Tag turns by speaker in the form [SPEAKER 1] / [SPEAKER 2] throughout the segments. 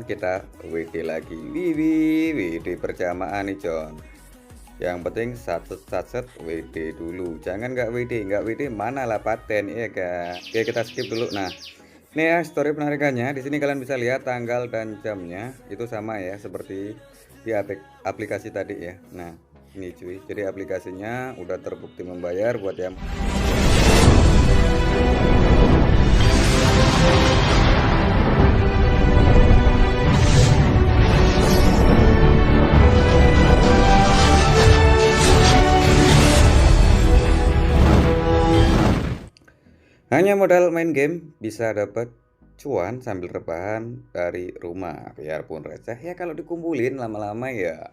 [SPEAKER 1] Kita WD lagi. WD berjamaah nih John. Yang penting satset WD dulu. Jangan nggak WD mana lah paten ya kan. Oke, kita skip dulu. Nah, ini ya story penarikannya. Di sini kalian bisa lihat tanggal dan jamnya itu sama ya seperti di aplikasi tadi ya. Nah, ini cuy. Jadi aplikasinya udah terbukti membayar buat yang hanya modal main game bisa dapat cuan sambil rebahan dari rumah. Biarpun receh ya kalau dikumpulin lama-lama ya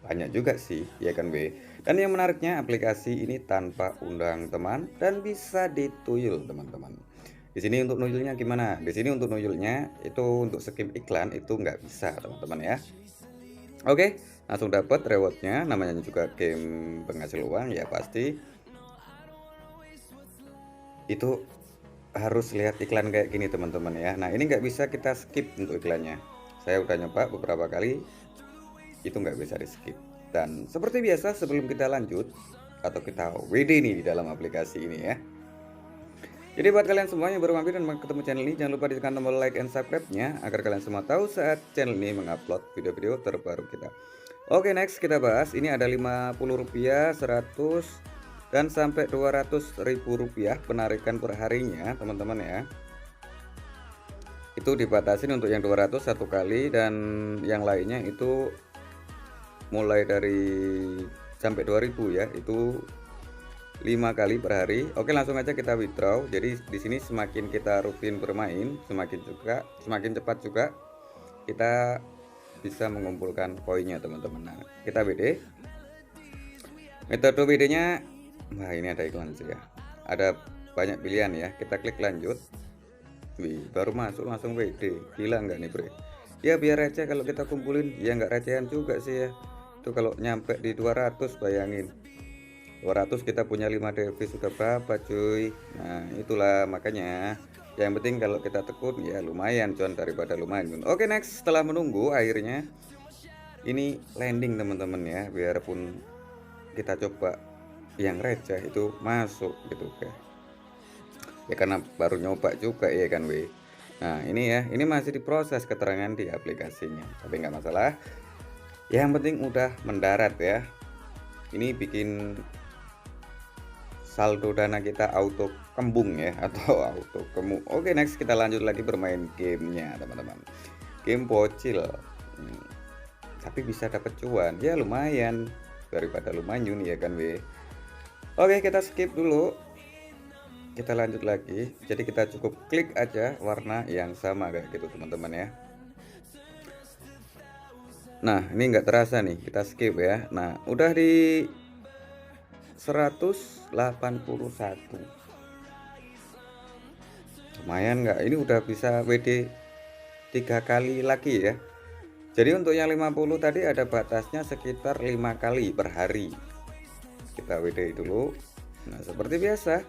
[SPEAKER 1] banyak juga sih, ya kan B. Dan yang menariknya aplikasi ini tanpa undang teman dan bisa dituyul teman-teman. Di sini untuk nuyulnya gimana? Di sini untuk nuyulnya itu untuk skip iklan itu nggak bisa teman-teman ya. Oke, langsung dapat rewardnya. Namanya juga game penghasil uang ya pasti itu harus lihat iklan kayak gini teman-teman ya. Nah ini nggak bisa kita skip untuk iklannya. Saya udah nyoba beberapa kali itu nggak bisa di skip. Dan seperti biasa sebelum kita lanjut atau kita WD nih di dalam aplikasi ini ya. Jadi buat kalian semua yang baru mampir dan ketemu channel ini, jangan lupa ditekan tombol like and subscribe-nya agar kalian semua tahu saat channel ini mengupload video-video terbaru kita. Oke, next kita bahas. Ini ada Rp50, 100 dan sampai Rp200.000 penarikan per harinya, teman-teman ya. Itu dibatasin untuk yang 200 satu kali dan yang lainnya itu mulai dari sampai 2000 ya, itu 5 kali per hari. Oke, langsung aja kita withdraw. Jadi di sini semakin kita rutin bermain, semakin cepat juga kita bisa mengumpulkan poinnya, teman-teman. Nah, kita WD. Metode WD-nya, nah ini ada iklan sih ya. Ada banyak pilihan ya. Kita klik lanjut. Wih, baru masuk langsung WD. Gila nggak nih, Bre? Ya biar receh kalau kita kumpulin, ya nggak recehan juga sih ya. Itu kalau nyampe di 200 bayangin. 200 kita punya 5 devis sudah berapa cuy. Nah itulah makanya yang penting kalau kita tekun ya lumayan cuan daripada lumayan. Oke, next setelah menunggu akhirnya ini landing teman-teman ya. Biarpun kita coba yang receh itu masuk gitu ya karena baru nyoba juga ya kan we. Nah ini ya, ini masih diproses keterangan di aplikasinya tapi nggak masalah, yang penting udah mendarat ya. Ini bikin saldo dana kita auto kembung ya atau auto kemu. Oke, next kita lanjut lagi bermain gamenya teman-teman. Game bocil, tapi bisa dapat cuan ya lumayan daripada lumayan ya kan we. Oke, kita skip dulu, kita lanjut lagi. Jadi kita cukup klik aja warna yang sama kayak gitu teman-teman ya. Nah ini nggak terasa nih kita skip ya. Nah udah di 181, lumayan nggak? Ini udah bisa WD 3 kali lagi ya. Jadi untuk yang 50 tadi ada batasnya sekitar 5 kali per hari. Kita WD dulu. Nah seperti biasa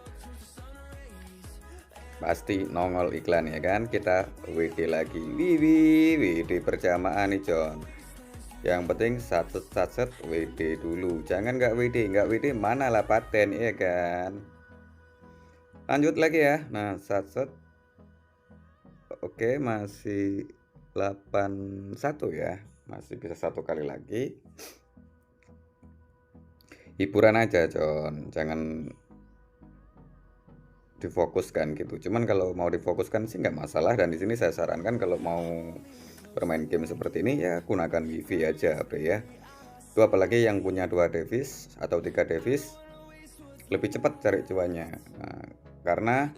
[SPEAKER 1] pasti nongol iklan ya kan. Kita WD lagi. WD berjamaah nih John. Yang penting satset WD dulu. Jangan nggak WD mana lah paten ya kan. Lanjut lagi ya. Nah satset. Oke, masih 81 ya. Masih bisa satu kali lagi. Hiburan aja John, jangan difokuskan gitu. Cuman kalau mau difokuskan sih nggak masalah, dan di sini saya sarankan kalau mau bermain game seperti ini ya gunakan wifi aja Bre ya. Itu apalagi yang punya 2 devis atau 3 devis lebih cepat cari cuannya. Nah, karena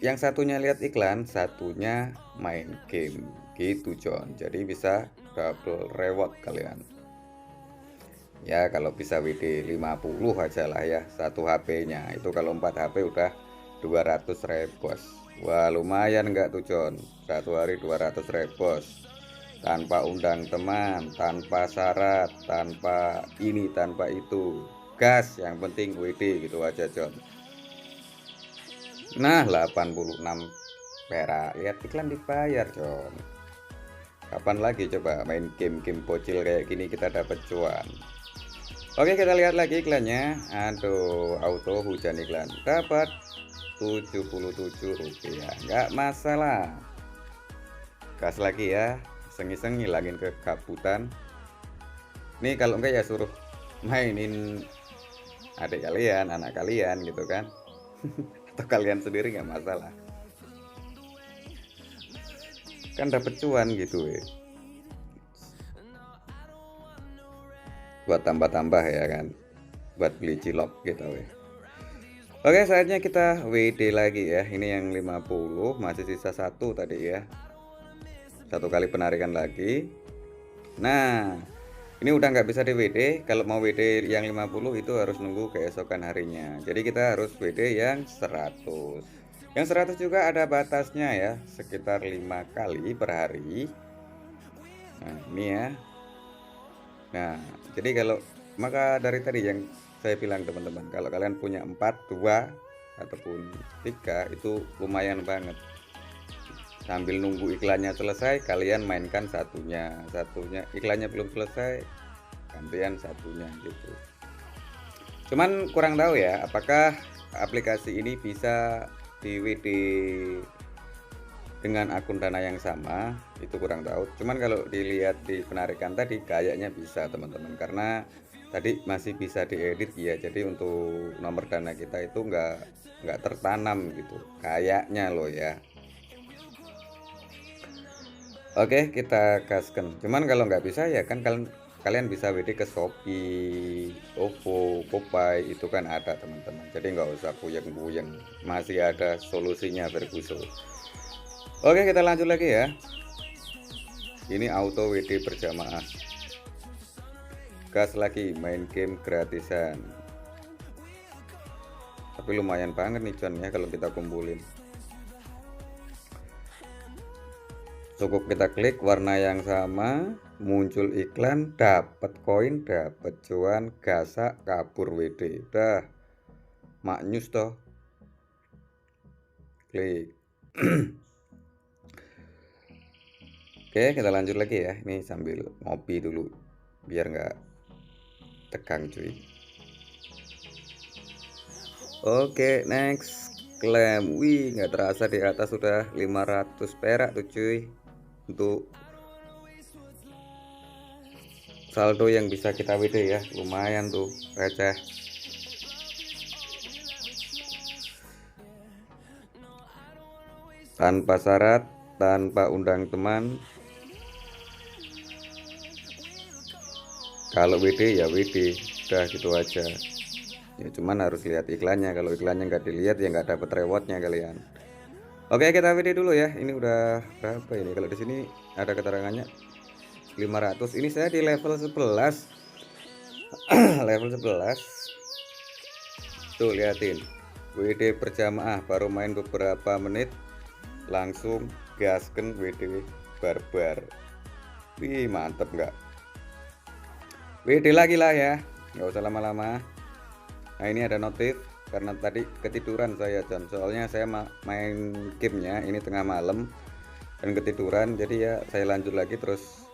[SPEAKER 1] yang satunya lihat iklan, satunya main game gitu John. Jadi bisa double reward kalian. Ya kalau bisa WD 50 aja lah ya satu HP-nya. Itu kalau 4 HP udah 200 rebos. Wah lumayan enggak tuh John, satu hari 200 rebos tanpa undang teman, tanpa syarat, tanpa ini tanpa itu, gas yang penting WD gitu aja John. Nah 86 perak. Lihat iklan dibayar, John. Kapan lagi coba main game-game bocil kayak gini kita dapat cuan. Oke, kita lihat lagi iklannya. Aduh, auto hujan iklan. Dapat Rp77. Nggak masalah. Gas lagi ya. Iseng-iseng ngilangin kekabutan. Nih kalau enggak ya suruh mainin adik kalian, anak kalian gitu kan. Atau kalian sendiri nggak masalah. Kan dapat cuan gitu ya. Buat tambah-tambah ya kan, buat beli cilok gitu ya. Oke, saatnya kita WD lagi ya. Ini yang 50, masih sisa satu tadi ya. Satu kali penarikan lagi. Nah, ini udah nggak bisa di WD. Kalau mau WD yang 50 itu harus nunggu keesokan harinya. Jadi kita harus WD yang 100. Yang 100 juga ada batasnya ya, sekitar 5 kali per hari. Nah, ini ya. Nah, jadi kalau maka dari tadi yang saya bilang teman-teman, kalau kalian punya 4, 2 ataupun 3 itu lumayan banget. Sambil nunggu iklannya selesai, kalian mainkan satunya iklannya belum selesai, gantian satunya gitu. Cuman kurang tahu ya, apakah aplikasi ini bisa di WD dengan akun Dana yang sama, itu kurang tahu. Cuman kalau dilihat di penarikan tadi kayaknya bisa teman-teman, karena tadi masih bisa diedit ya. Jadi untuk nomor Dana kita itu nggak tertanam gitu kayaknya loh ya. Oke, kita gaskan. Cuman kalau nggak bisa ya kan kalian bisa WD ke Shopee, OVO, Popeye, itu kan ada teman-teman. Jadi nggak usah puyeng-puyeng, masih ada solusinya Ferguson. Oke, kita lanjut lagi ya. Ini auto WD berjamaah. Gas lagi, main game gratisan. Tapi lumayan banget nih John ya kalau kita kumpulin. Cukup kita klik warna yang sama, muncul iklan, dapat koin, dapat cuan, gasak, kabur WD. Udah maknyus toh. Klik. Oke, kita lanjut lagi ya. Ini sambil ngopi dulu biar nggak tegang cuy. Oke, next klaim. Wih, nggak terasa di atas sudah 500 perak tuh cuy. Untuk saldo yang bisa kita WD ya, lumayan tuh receh. Tanpa syarat, tanpa undang teman. Kalau WD ya WD, udah gitu aja ya. Cuman harus lihat iklannya, kalau iklannya nggak dilihat ya nggak dapat rewardnya kalian. Oke, kita WD dulu ya. Ini udah berapa ini? Kalau di sini ada keterangannya 500. Ini saya di level 11. Level 11. Tuh liatin, WD berjamaah, baru main beberapa menit langsung gasken WD barbar. Wih, mantep nggak? WD lagi lah ya, nggak usah lama-lama. Nah, ini ada notif karena tadi ketiduran saya John, soalnya saya main gamenya ini tengah malam dan ketiduran, jadi ya saya lanjut lagi terus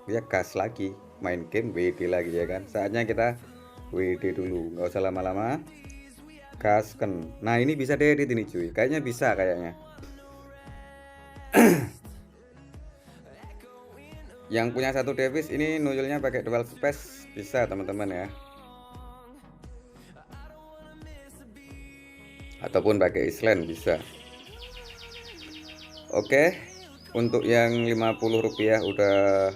[SPEAKER 1] ya gas lagi, main game WD lagi ya kan. Saatnya kita WD dulu, nggak usah lama-lama, gasken. Nah, ini bisa diedit ini cuy, kayaknya bisa kayaknya. Yang punya satu device ini nujulnya pakai dual space bisa teman-teman ya, ataupun pakai island bisa. Oke, untuk yang Rp50 udah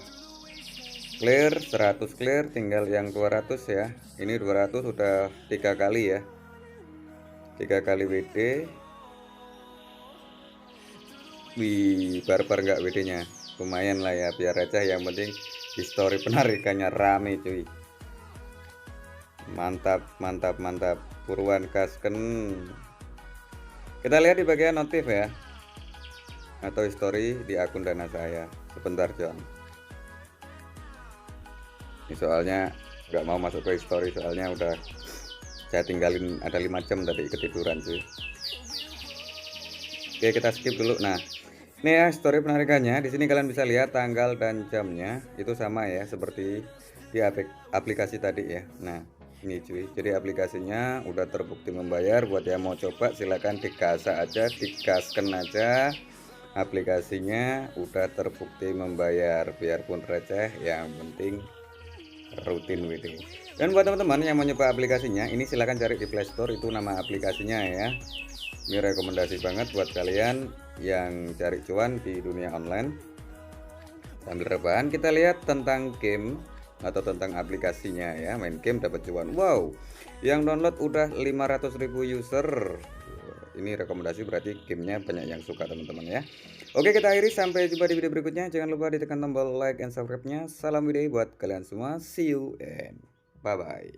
[SPEAKER 1] clear, 100 clear, tinggal yang 200 ya. Ini 200 udah 3 kali ya, 3 kali WD. Wih, barbar nggak WD nya, lumayan lah ya, biar receh, yang penting history penarikannya rame cuy. Mantap mantap mantap, buruan gasken. Kita lihat di bagian notif ya, atau history di akun Dana saya. Sebentar John, ini soalnya nggak mau masuk ke history, soalnya udah saya tinggalin ada 5 jam tadi ketiduran cuy. Oke, kita skip dulu. Nah, ini ya story penarikannya. Di sini kalian bisa lihat tanggal dan jamnya itu sama ya seperti di aplikasi tadi ya. Nah, ini cuy. Jadi aplikasinya udah terbukti membayar. Buat yang mau coba silakan digas aja, digaskan aja. Aplikasinya udah terbukti membayar, biarpun receh, yang penting rutin gitu. Dan buat teman-teman yang mau nyoba aplikasinya, ini silahkan cari di Play Store, itu nama aplikasinya ya. Ini rekomendasi banget buat kalian yang cari cuan di dunia online. Sambil rebahan kita lihat tentang game atau tentang aplikasinya ya. Main game dapat cuan. Wow, yang download udah 500.000 user. Ini rekomendasi berarti gamenya banyak yang suka teman-teman ya. Oke, kita akhiri, sampai jumpa di video berikutnya. Jangan lupa ditekan tombol like and subscribe-nya. Salam video buat kalian semua. See you and bye bye.